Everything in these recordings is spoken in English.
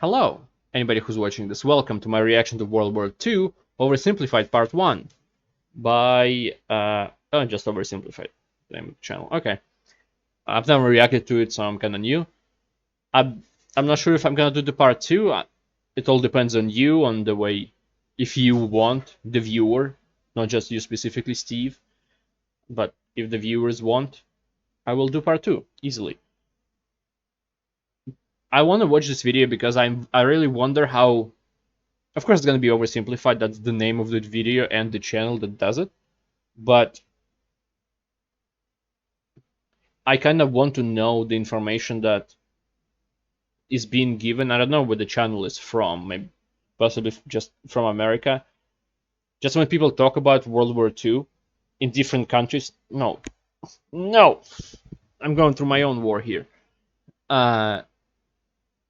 Hello, anybody who's watching this, welcome to my reaction to World War II, Oversimplified Part 1 by, just Oversimplified, name of the channel. Okay, I've never reacted to it, so I'm kind of new. I'm not sure if I'm gonna do the Part 2, it all depends on you, on the way, if you want, the viewer, not just you specifically, Steve, but if the viewers want, I will do Part 2, easily. I want to watch this video because I really wonder how. Of course, it's gonna be oversimplified. That's the name of the video and the channel that does it. But I kind of want to know the information that is being given. I don't know where the channel is from. Maybe possibly just from America. Just when people talk about World War II in different countries. No, I'm going through my own war here.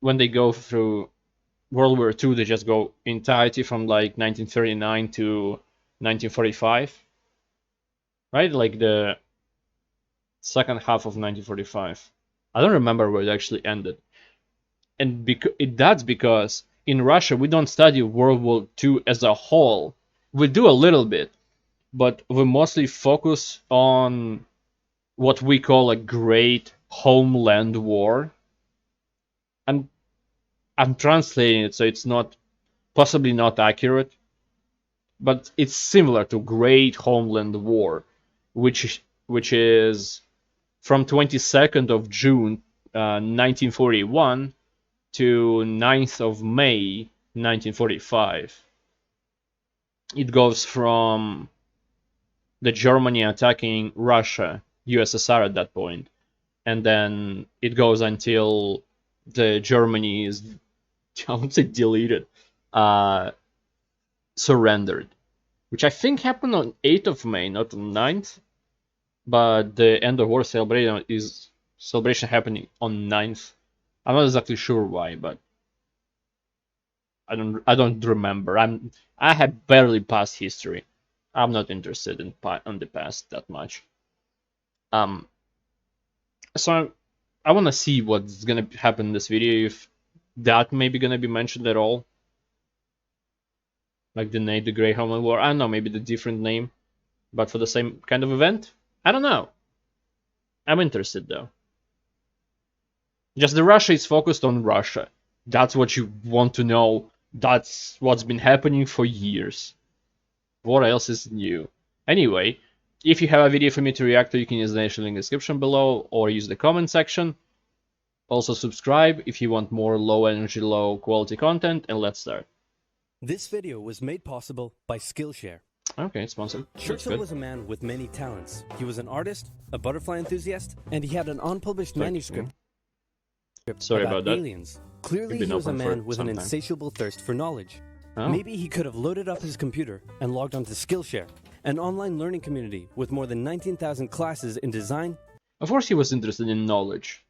When they go through World War II, they just go entirety from like 1939 to 1945, right? Like the second half of 1945. I don't remember where it actually ended, and that's because in Russia we don't study World War II as a whole. We do a little bit, but we mostly focus on what we call a Great Homeland War. I'm translating it, so it's not possibly not accurate, but it's similar to Great Homeland War, which is from 22nd of June 1941 to 9th of May 1945. It goes from the Germany attacking Russia, USSR at that point, and then it goes until the Germany is, I would say, deleted, surrendered, which I think happened on 8th of May, not on 9th, but the end of war celebration happening on 9th. I'm not exactly sure why, but I don't remember. I have barely passed history. I'm not interested in the past that much. So I want to see what's gonna happen in this video, if that may be gonna be mentioned at all, like the name, the Great Homeland War. I don't know, maybe the different name, but for the same kind of event. I don't know. I'm interested though. Just the Russia is focused on Russia. That's what you want to know. That's what's been happening for years. What else is new? Anyway, if you have a video for me to react to, you can use the link in the description below or use the comment section. Also subscribe if you want more low energy, low quality content, and let's start. This video was made possible by Skillshare. Okay, sponsored. Churchill was a man with many talents. He was an artist, a butterfly enthusiast, and he had an unpublished manuscript about aliens. Clearly he was a man with an insatiable thirst for knowledge. Oh. Maybe he could have loaded up his computer and logged onto Skillshare, an online learning community with more than 19,000 classes in design. Of course he was interested in knowledge.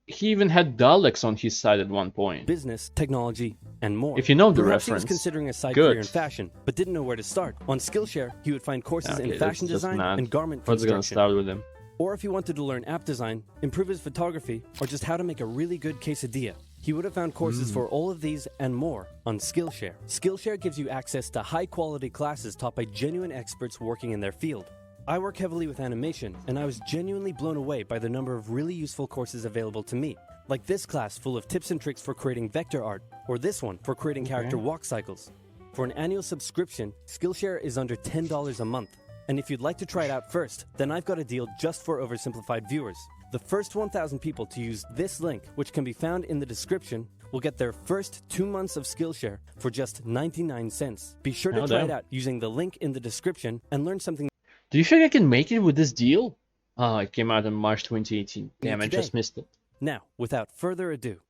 He even had Daleks on his side at one point. Business, technology, and more. If you know the Perhaps reference, he was considering a side career in fashion, but didn't know where to start. On Skillshare, he would find courses in fashion design and garment construction. What's gonna start with him? Or if he wanted to learn app design, improve his photography, or just how to make a really good quesadilla, he would have found courses for all of these and more on Skillshare. Skillshare gives you access to high-quality classes taught by genuine experts working in their field. I work heavily with animation, and I was genuinely blown away by the number of really useful courses available to me, like this class full of tips and tricks for creating vector art, or this one for creating character walk cycles. For an annual subscription, Skillshare is under $10 a month. And if you'd like to try it out first, then I've got a deal just for Oversimplified viewers. The first 1,000 people to use this link, which can be found in the description, will get their first 2 months of Skillshare for just 99 cents. Be sure to try it out using the link in the description and learn something. Do you think I can make it with this deal? Oh, it came out in March 2018. Damn, I just missed it. Now, without further ado.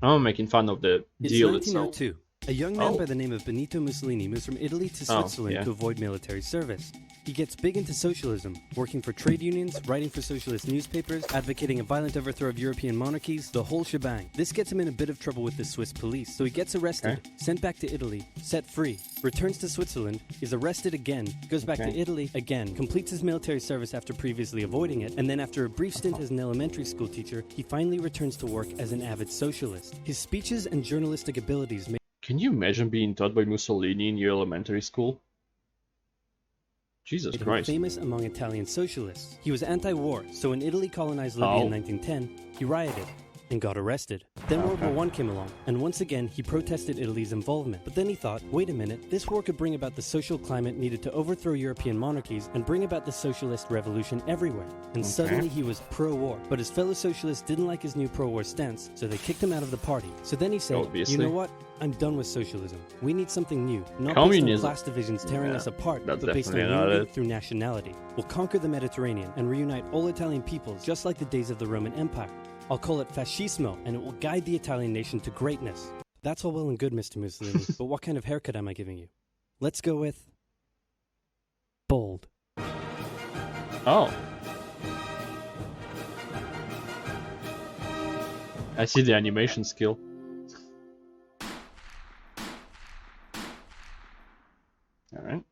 I'm making fun of the deal itself. It's 1902, A young man by the name of Benito Mussolini moves from Italy to Switzerland to avoid military service. He gets big into socialism, working for trade unions, writing for socialist newspapers, advocating a violent overthrow of European monarchies, the whole shebang. This gets him in a bit of trouble with the Swiss police, so he gets arrested, sent back to Italy, set free, returns to Switzerland, is arrested again, goes back to Italy again, completes his military service after previously avoiding it, and then after a brief stint as an elementary school teacher, he finally returns to work as an avid socialist. His speeches and journalistic abilities made... Can you imagine being taught by Mussolini in your elementary school? Jesus Christ. Famous among Italian socialists. He was anti-war, so when Italy colonized Libya in 1910, he rioted and got arrested. Then World War I came along, and once again he protested Italy's involvement. But then he thought, wait a minute, this war could bring about the social climate needed to overthrow European monarchies and bring about the socialist revolution everywhere. And suddenly he was pro-war. But his fellow socialists didn't like his new pro-war stance, so they kicked him out of the party. So then he said, you know what? I'm done with socialism. We need something new, not based on class divisions tearing us apart, but based on unity through nationality. We'll conquer the Mediterranean and reunite all Italian peoples, just like the days of the Roman Empire. I'll call it fascismo, and it will guide the Italian nation to greatness. That's all well and good, Mr. Mussolini, but what kind of haircut am I giving you? Let's go with... bold. Oh. I see the animation skill. Alright.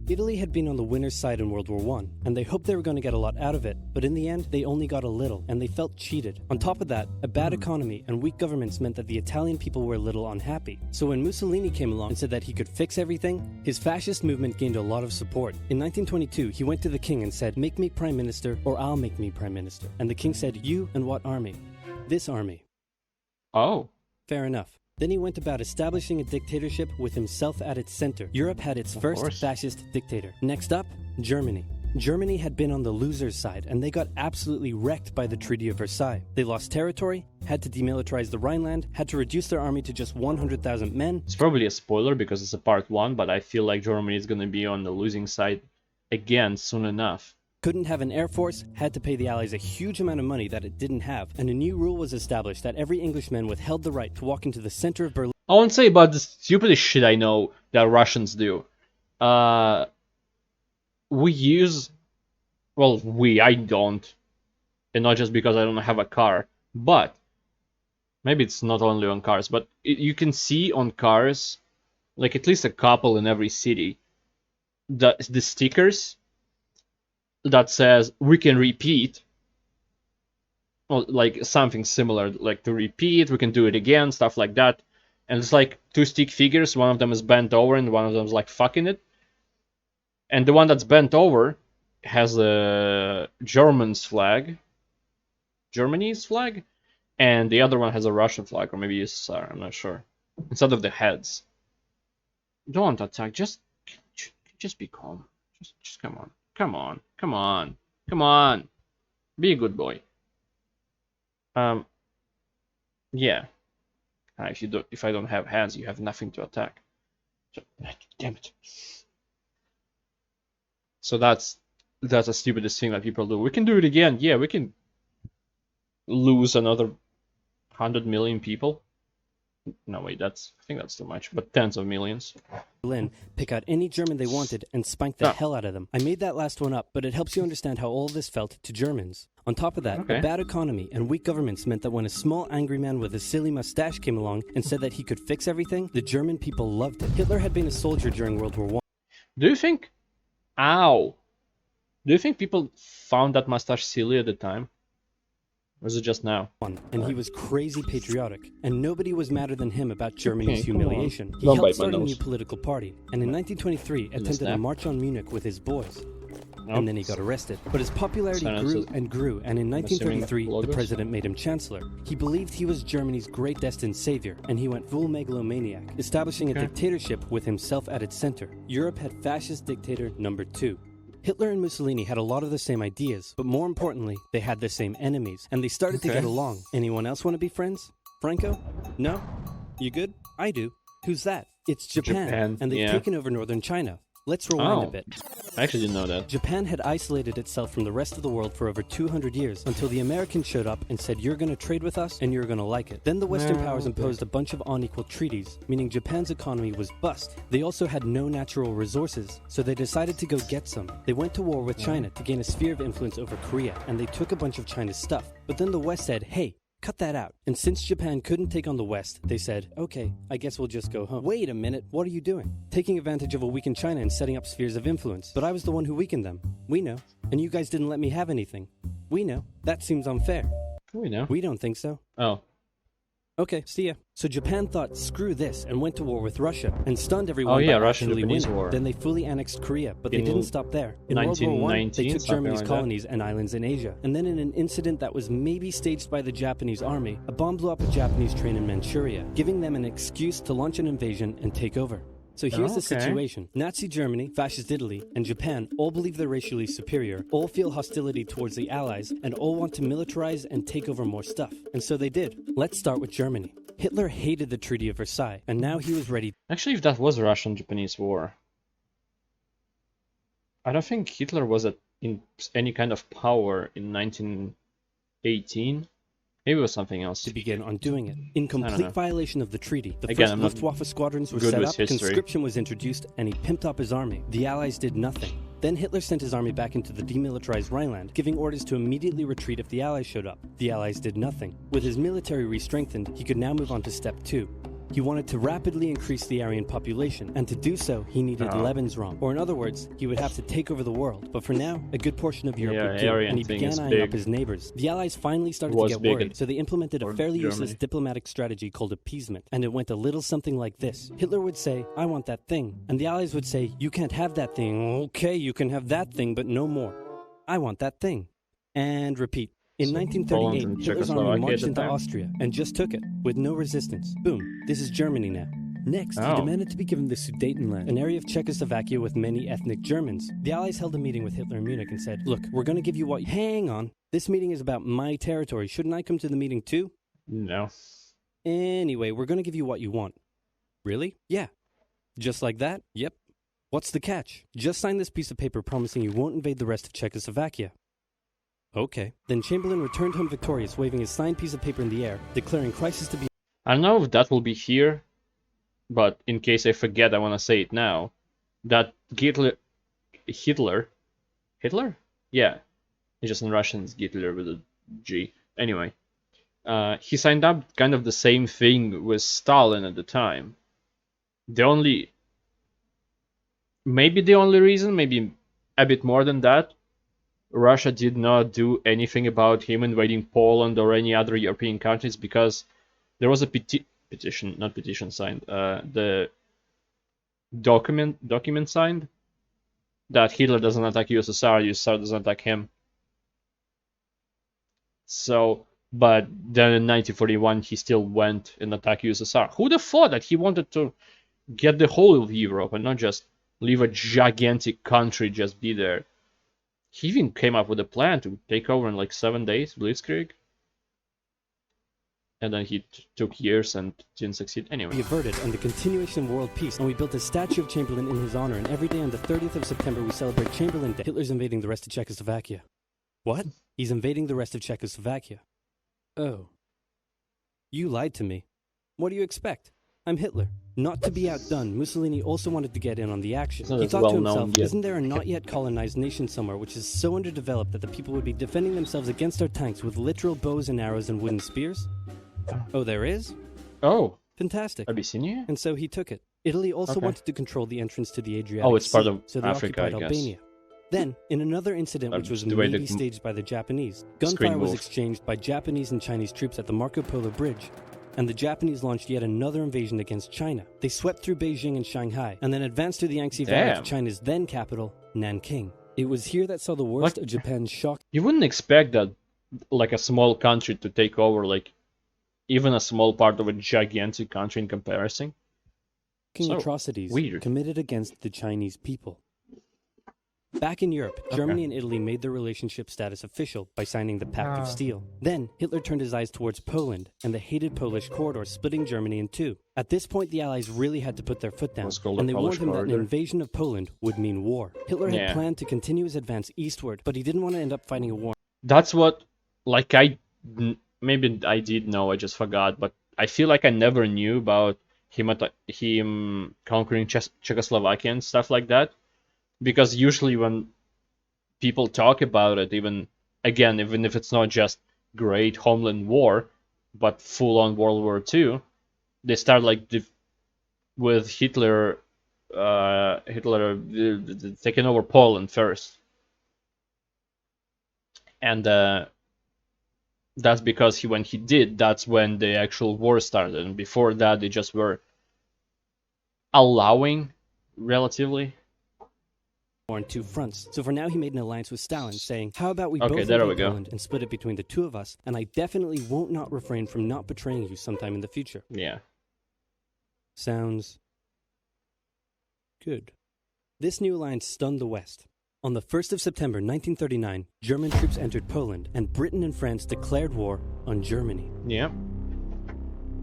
Italy had been on the winner's side in World War I, and they hoped they were going to get a lot out of it, but in the end, they only got a little, and they felt cheated. On top of that, a bad economy and weak governments meant that the Italian people were a little unhappy. So when Mussolini came along and said that he could fix everything, his fascist movement gained a lot of support. In 1922, he went to the king and said, make me prime minister, or I'll make me prime minister. And the king said, you and what army? This army. Oh. Fair enough. Then he went about establishing a dictatorship with himself at its center. Europe had its first fascist dictator. Next up, Germany. Germany had been on the loser's side, and they got absolutely wrecked by the Treaty of Versailles. They lost territory, had to demilitarize the Rhineland, had to reduce their army to just 100,000 men. It's probably a spoiler because it's a part 1, but I feel like Germany is going to be on the losing side again soon enough. Couldn't have an air force, had to pay the Allies a huge amount of money that it didn't have, and a new rule was established that every Englishman withheld the right to walk into the center of Berlin. I won't say about the stupidest shit I know that Russians do. We use... Well, I don't. And not just because I don't have a car. But, maybe it's not only on cars, but you can see on cars, like at least a couple in every city, the stickers that says we can repeat, well, like something similar, like to repeat, we can do it again, stuff like that. And it's like 2 stick figures, one of them is bent over and one of them is like fucking it. And the one that's bent over has a Germany's flag, and the other one has a Russian flag, or maybe USSR, I'm not sure, instead of the heads. Don't attack, just be calm. Just come on. Come on. Be a good boy. Yeah. If I don't have hands, you have nothing to attack. So, damn it. So that's the stupidest thing that people do. We can do it again. Yeah, we can lose another 100 million people. No, wait, I think that's too much, but tens of millions. Berlin, pick out any German they wanted and spank the hell out of them. I made that last one up, but it helps you understand how all of this felt to Germans. On top of that, a bad economy and weak governments meant that when a small angry man with a silly mustache came along and said that he could fix everything, the German people loved it. Hitler had been a soldier during World War I. Do you think people found that mustache silly at the time? Or is it just now? And he was crazy patriotic, and nobody was madder than him about Germany's humiliation. He helped start a new political party, and in 1923 attended a march on Munich with his boys. And then he got arrested. But his popularity grew and grew, and in 1933 the president made him chancellor. He believed he was Germany's great destined savior, and he went full megalomaniac, establishing a dictatorship with himself at its center. Europe had fascist dictator number 2. Hitler and Mussolini had a lot of the same ideas, but more importantly, they had the same enemies, and they started to get along. Anyone else want to be friends? Franco? No? You good? I do. Who's that? It's Japan. And they've taken over northern China. Let's rewind a Oh, bit. I actually didn't know that. Japan had isolated itself from the rest of the world for over 200 years until the Americans showed up and said, you're going to trade with us and you're going to like it. Then the Western powers imposed a bunch of unequal treaties, meaning Japan's economy was bust. They also had no natural resources, so they decided to go get some. They went to war with China to gain a sphere of influence over Korea, and they took a bunch of China's stuff. But then the West said, hey, cut that out. And since Japan couldn't take on the West, they said, okay, I guess we'll just go home. Wait a minute, what are you doing? Taking advantage of a weakened China and setting up spheres of influence. But I was the one who weakened them. We know. And you guys didn't let me have anything. We know. That seems unfair. We know. We don't think so. Oh. Okay, see ya. So Japan thought, screw this, and went to war with Russia, and stunned everyone by Russian-Japanese winning. war. Then they fully annexed Korea, but they In didn't stop there. In World War I, they took something Germany's like colonies and islands in Asia. And then in an incident that was maybe staged by the Japanese army, a bomb blew up a Japanese train in Manchuria, giving them an excuse to launch an invasion and take over. So here's the situation. Nazi Germany, Fascist Italy, and Japan all believe they're racially superior, all feel hostility towards the Allies, and all want to militarize and take over more stuff. And so they did. Let's start with Germany. Hitler hated the Treaty of Versailles, and now he was ready. Actually, if that was a Russian-Japanese war, I don't think Hitler was in any kind of power in 1918. Maybe it was something else. To begin undoing it. In complete violation of the treaty, the Again, first Luftwaffe squadrons were set up, conscription was introduced, and he pimped up his army. The Allies did nothing. Then Hitler sent his army back into the demilitarized Rhineland, giving orders to immediately retreat if the Allies showed up. The Allies did nothing. With his military re-strengthened, he could now move on to step 2. He wanted to rapidly increase the Aryan population, and to do so, he needed Lebensraum. Or in other words, he would have to take over the world. But for now, a good portion of Europe would do, and he began eyeing up his neighbors. The Allies finally started to get worried, so they implemented a fairly useless diplomatic strategy called appeasement. And it went a little something like this. Hitler would say, I want that thing. And the Allies would say, you can't have that thing. Okay, you can have that thing, but no more. I want that thing. And repeat. In 1938, Hitler's army marched into Austria and just took it, with no resistance. Boom, this is Germany now. Next, he demanded to be given the Sudetenland, an area of Czechoslovakia with many ethnic Germans. The Allies held a meeting with Hitler in Munich and said, look, we're going to give you what... Hang on, this meeting is about my territory. Shouldn't I come to the meeting too? No. Anyway, we're going to give you what you want. Really? Yeah. Just like that? Yep. What's the catch? Just sign this piece of paper promising you won't invade the rest of Czechoslovakia. Okay. Then Chamberlain returned home victorious, waving his signed piece of paper in the air, declaring crisis to be... I don't know if that will be here, but in case I forget, I want to say it now. That Hitler? Yeah. It's just in Russian, it's Hitler with a G. Anyway. He signed up kind of the same thing with Stalin at the time. Maybe the only reason, maybe a bit more than that, Russia did not do anything about him invading Poland or any other European countries because there was a petition signed, the document signed that Hitler doesn't attack USSR, USSR doesn't attack him. So, but then in 1941 he still went and attacked USSR. Who'd have thought that he wanted to get the whole of Europe and not just leave a gigantic country just be there? He even came up with a plan to take over in like 7 days, Blitzkrieg. And then he took years and didn't succeed anyway. Be averted and the continuation of world peace, and we built a statue of Chamberlain in his honor, and every day on the 30th of September we celebrate Chamberlain Day. Hitler's invading the rest of Czechoslovakia. What? He's invading the rest of Czechoslovakia. Oh. You lied to me. What do you expect? I'm Hitler. Not to be outdone, Mussolini also wanted to get in on the action. He thought to himself, isn't there a not yet colonized nation somewhere which is so underdeveloped that the people would be defending themselves against our tanks with literal bows and arrows and wooden spears? Oh, there is? Oh. Fantastic. Abyssinia? And so he took it. Italy also wanted to control the entrance to the Adriatic Sea. Oh, it's part of so they Africa, occupied I guess. Albania. Then, in another incident which was maybe staged by the Japanese, gunfire was exchanged by Japanese and Chinese troops at the Marco Polo Bridge, and the Japanese launched yet another invasion against China. They swept through Beijing and Shanghai, and then advanced through the Yangtze Valley to China's then capital, Nanking. It was here that saw the worst of Japan's shock. You wouldn't expect that, like a small country to take over, like, even a small part of a gigantic country in comparison. Atrocities committed against the Chinese people. Back in Europe, Germany and Italy made their relationship status official by signing the Pact of Steel. Then, Hitler turned his eyes towards Poland and the hated Polish corridor, splitting Germany in two. At this point, the Allies really had to put their foot down, and they warned him that an invasion of Poland would mean war. Hitler had planned to continue his advance eastward, but he didn't want to end up fighting a war. That's what, like, maybe I did know, I just forgot, but I feel like I never knew about him conquering Czechoslovakia and stuff like that. Because usually when people talk about it, even if it's not just Great Homeland War, but full-on World War II, they start like with Hitler taking over Poland first, and that's because when he did, that's when the actual war started. And before that, they just were allowing relatively. On two fronts. So for now, he made an alliance with Stalin, saying, how about we both invade Poland and split it between the two of us, and I definitely won't not refrain from not betraying you sometime in the future. Yeah. Sounds good. This new alliance stunned the West. On the 1st of September 1939, German troops entered Poland, and Britain and France declared war on Germany. Yeah.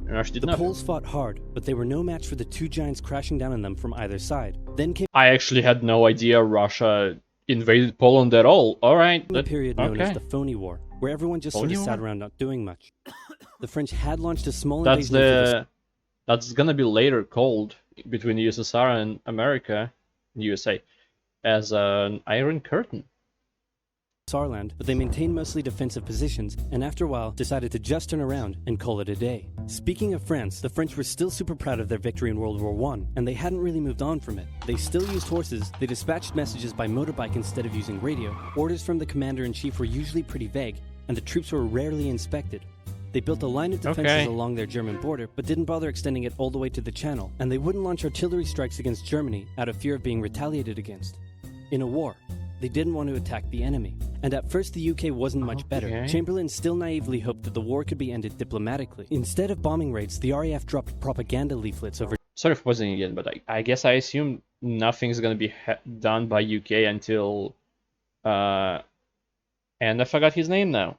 The Poles fought hard, but they were no match for the two giants crashing down on them from either side. Then came I actually had no idea Russia invaded Poland at all. Alright. A period known as the Phony War, where everyone just sort of sat around not doing much. The French had launched a small invasion. That's gonna be later called, between the USSR and America, USA, as an Iron Curtain. Saarland, but they maintained mostly defensive positions, and after a while decided to just turn around and call it a day. Speaking of France, the French were still super proud of their victory in World War I, and they hadn't really moved on from it. They still used horses, they dispatched messages by motorbike instead of using radio, orders from the commander-in-chief were usually pretty vague, and the troops were rarely inspected. They built a line of defenses along their German border, but didn't bother extending it all the way to the Channel, and they wouldn't launch artillery strikes against Germany out of fear of being retaliated against. In a war, they didn't want to attack the enemy. And at first the UK wasn't much better. Chamberlain still naively hoped that the war could be ended diplomatically. Instead of bombing raids, the RAF dropped propaganda leaflets over... Sorry for pausing again, but I guess I assume nothing's gonna be done by UK until... and I forgot his name now.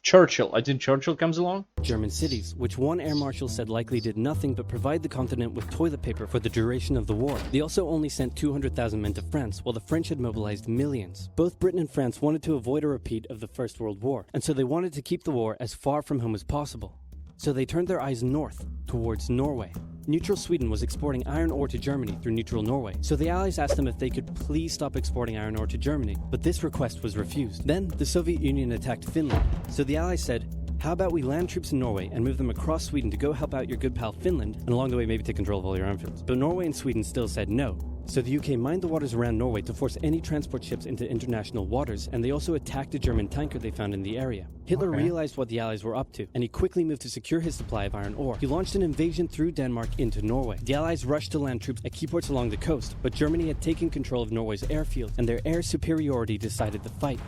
Churchill. I think Churchill comes along. German cities, which one air marshal said likely did nothing but provide the continent with toilet paper for the duration of the war. They also only sent 200,000 men to France, while the French had mobilized millions. Both Britain and France wanted to avoid a repeat of the First World War, and so they wanted to keep the war as far from home as possible. So they turned their eyes north, towards Norway. Neutral Sweden was exporting iron ore to Germany through neutral Norway, so the Allies asked them if they could please stop exporting iron ore to Germany, but this request was refused. Then, the Soviet Union attacked Finland, so the Allies said, how about we land troops in Norway and move them across Sweden to go help out your good pal Finland, and along the way maybe take control of all your airfields. But Norway and Sweden still said no. So the UK mined the waters around Norway to force any transport ships into international waters, and they also attacked a German tanker they found in the area. Hitler realized what the Allies were up to, and he quickly moved to secure his supply of iron ore. He launched an invasion through Denmark into Norway. The Allies rushed to land troops at key ports along the coast, but Germany had taken control of Norway's airfields, and their air superiority decided the fight.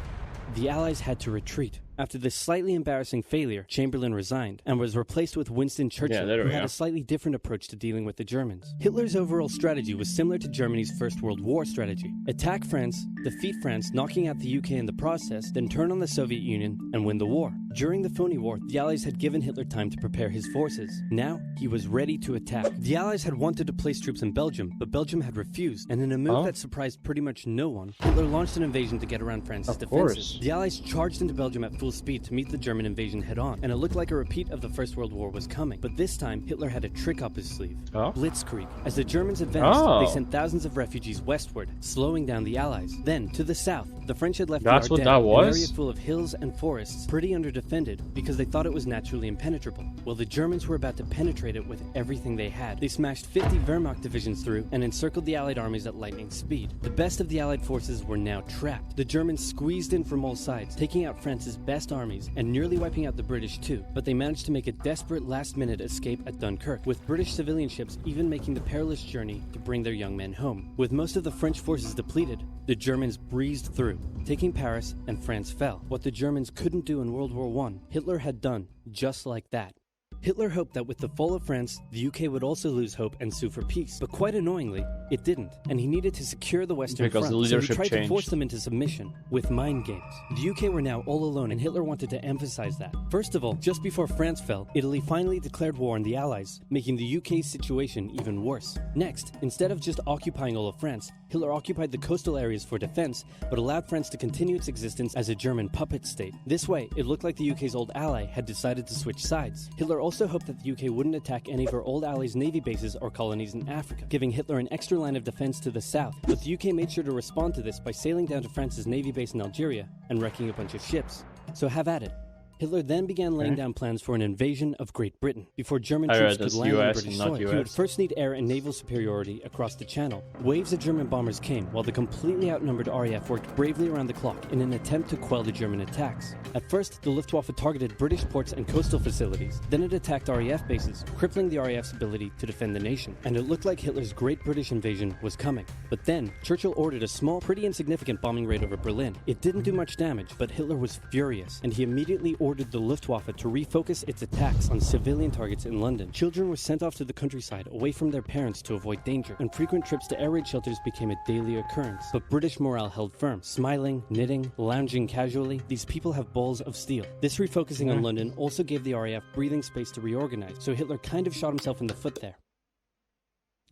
The Allies had to retreat. After this slightly embarrassing failure, Chamberlain resigned and was replaced with Winston Churchill, who had a slightly different approach to dealing with the Germans. Hitler's overall strategy was similar to Germany's First World War strategy. Attack France, defeat France, knocking out the UK in the process, then turn on the Soviet Union and win the war. During the Phony War, the Allies had given Hitler time to prepare his forces. Now, he was ready to attack. The Allies had wanted to place troops in Belgium, but Belgium had refused, and in a move that surprised pretty much no one, Hitler launched an invasion to get around France's defenses. The Allies charged into Belgium at full speed to meet the German invasion head-on, and it looked like a repeat of the First World War was coming. But this time, Hitler had a trick up his sleeve. Blitzkrieg. As the Germans advanced, they sent thousands of refugees westward, slowing down the Allies. Then, to the south, the French had left the Ardennes, an area full of hills and forests, pretty underdefended, because they thought it was naturally impenetrable. Well, the Germans were about to penetrate it with everything they had. They smashed 50 Wehrmacht divisions through and encircled the Allied armies at lightning speed. The best of the Allied forces were now trapped. The Germans squeezed in from all sides, taking out France's best armies and nearly wiping out the British too, but they managed to make a desperate last-minute escape at Dunkirk, with British civilian ships even making the perilous journey to bring their young men home. With most of the French forces depleted, the Germans breezed through, taking Paris, and France fell. What the Germans couldn't do in World War I, Hitler had done just like that. Hitler hoped that with the fall of France, the UK would also lose hope and sue for peace. But quite annoyingly, it didn't, and he needed to secure the Western Because Front, the so he leadership tried to force changed. them into submission with mind games. The UK were now all alone, and Hitler wanted to emphasize that. First of all, just before France fell, Italy finally declared war on the Allies, making the UK's situation even worse. Next, instead of just occupying all of France, Hitler occupied the coastal areas for defense, but allowed France to continue its existence as a German puppet state. This way, it looked like the UK's old ally had decided to switch sides. Hitler also hoped that the UK wouldn't attack any of her old allies' navy bases or colonies in Africa, giving Hitler an extra line of defense to the south. But the UK made sure to respond to this by sailing down to France's navy base in Algeria and wrecking a bunch of ships. So have at it. Hitler then began laying down plans for an invasion of Great Britain. Before German troops could land on British soil, he would first need air and naval superiority across the Channel. Waves of German bombers came, while the completely outnumbered RAF worked bravely around the clock in an attempt to quell the German attacks. At first, the Luftwaffe targeted British ports and coastal facilities. Then it attacked RAF bases, crippling the RAF's ability to defend the nation. And it looked like Hitler's Great British invasion was coming. But then, Churchill ordered a small, pretty insignificant bombing raid over Berlin. It didn't do much damage, but Hitler was furious, and he immediately ordered the Luftwaffe to refocus its attacks on civilian targets in London. Children were sent off to the countryside away from their parents to avoid danger, and frequent trips to air raid shelters became a daily occurrence. But British morale held firm. Smiling, knitting, lounging casually, these people have balls of steel. This refocusing on London also gave the RAF breathing space to reorganize, so Hitler kind of shot himself in the foot there.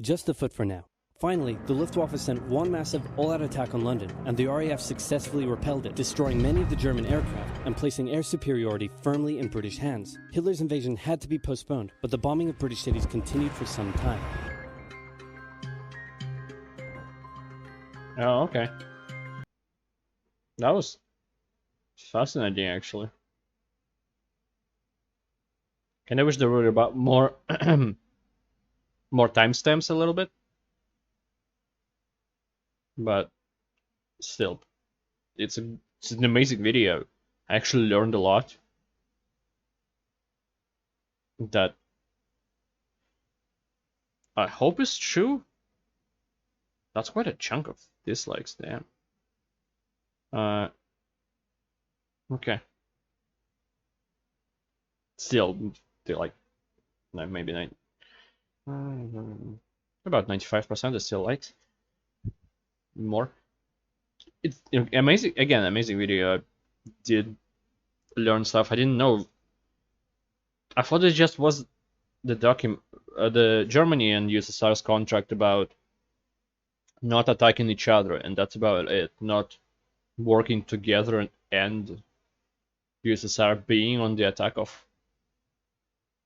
Just the foot for now. Finally, the Luftwaffe sent one massive all-out attack on London, and the RAF successfully repelled it, destroying many of the German aircraft and placing air superiority firmly in British hands. Hitler's invasion had to be postponed, but the bombing of British cities continued for some time. Oh, okay. That was fascinating, actually. And I wish there were about more more timestamps a little bit. But still, it's an amazing video. I actually learned a lot. That I hope is true. That's quite a chunk of dislikes, damn. Okay. Still, they're like, maybe about 95% is still liked. More. It's amazing. Again, amazing video. I did learn stuff I didn't know. I thought it just was the Germany and USSR's contract about not attacking each other, and that's about it. Not working together and USSR being on the attack of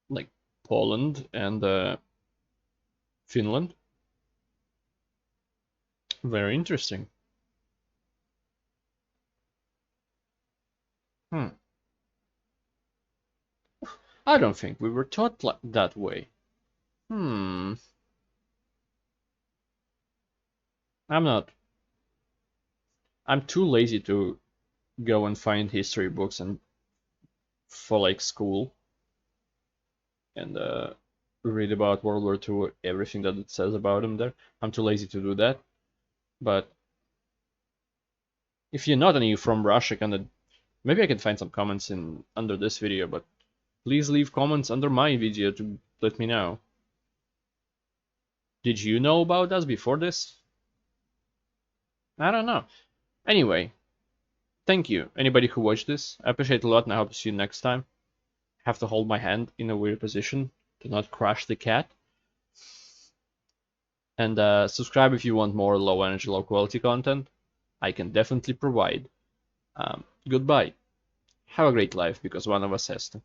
like Poland and Finland. Very interesting. I don't think we were taught that way. I'm not. I'm too lazy to go and find history books and for like school and read about World War II, everything that it says about them there. I'm too lazy to do that. But if you're not any from Russia, maybe I can find some comments under this video, but please leave comments under my video to let me know. Did you know about us before this? I don't know. Anyway, thank you, anybody who watched this. I appreciate it a lot, and I hope to see you next time. I have to hold my hand in a weird position to not crush the cat. And subscribe if you want more low energy, low quality content. I can definitely provide. Goodbye. Have a great life, because one of us has to.